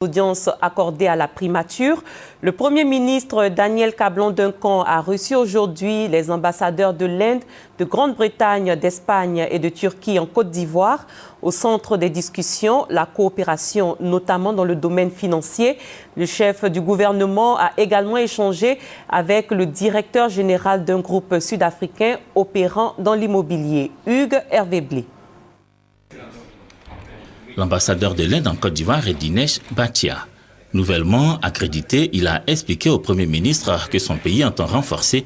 Audience accordée à la primature. Le Premier ministre Daniel Cablon-Duncan a reçu aujourd'hui les ambassadeurs de l'Inde, de Grande-Bretagne, d'Espagne et de Turquie en Côte d'Ivoire. Au centre des discussions, la coopération, notamment dans le domaine financier. Le chef du gouvernement a également échangé avec le directeur général d'un groupe sud-africain opérant dans l'immobilier, Hugues Hervé-Blé. L'ambassadeur de l'Inde en Côte d'Ivoire est Dinesh Bhatia. Nouvellement accrédité, il a expliqué au Premier ministre que son pays entend renforcer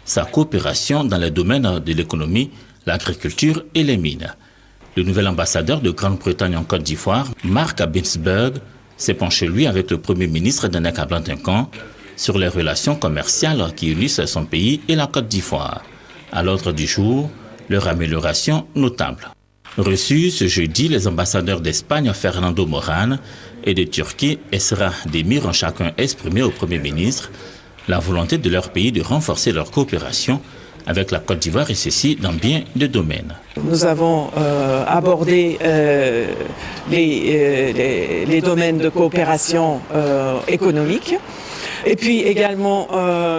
sa coopération dans les domaines de l'économie, l'agriculture et les mines. Le nouvel ambassadeur de Grande-Bretagne en Côte d'Ivoire, Mark Binsberg, s'est penché lui avec le Premier ministre Daniel Cablon-Duncan sur les relations commerciales qui unissent son pays et la Côte d'Ivoire. À l'ordre du jour, leur amélioration notable. Reçus ce jeudi, les ambassadeurs d'Espagne, Fernando Moran, et de Turquie, Esra Demir, ont chacun exprimé au Premier ministre la volonté de leur pays de renforcer leur coopération avec la Côte d'Ivoire, et ceci dans bien des domaines. Nous avons abordé les domaines de coopération économique. Et puis également,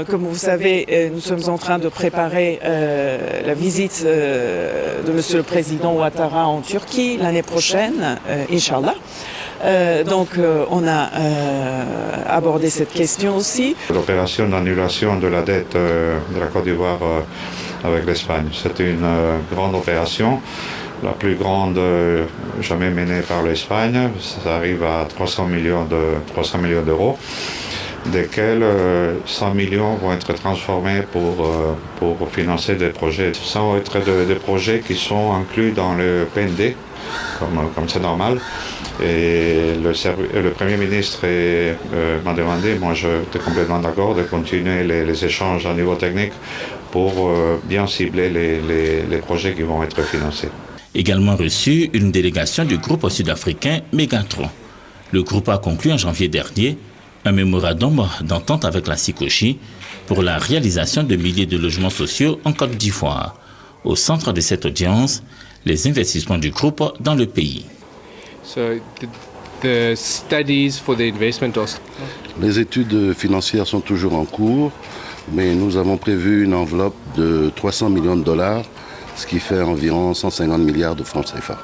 comme vous savez, nous sommes en train de préparer la visite de Monsieur le Président Ouattara en Turquie l'année prochaine, Inch'Allah. Donc on a abordé cette question aussi. L'opération d'annulation de la dette de la Côte d'Ivoire avec l'Espagne, c'est une grande opération, la plus grande jamais menée par l'Espagne. Ça arrive à 300 millions d'euros. Desquels 100 millions vont être transformés pour financer des projets. Ça va être des projets qui sont inclus dans le PND, comme c'est normal. Et le Premier ministre m'a demandé, moi j'étais complètement d'accord, de continuer les échanges à niveau technique pour bien cibler les projets qui vont être financés. Également reçu une délégation du groupe sud-africain Megatron. Le groupe a conclu en janvier dernier un mémorandum d'entente avec la SICOCHI pour la réalisation de milliers de logements sociaux en Côte d'Ivoire. Au centre de cette audience, les investissements du groupe dans le pays. Les études financières sont toujours en cours, mais nous avons prévu une enveloppe de 300 millions de dollars, ce qui fait environ 150 milliards de francs CFA.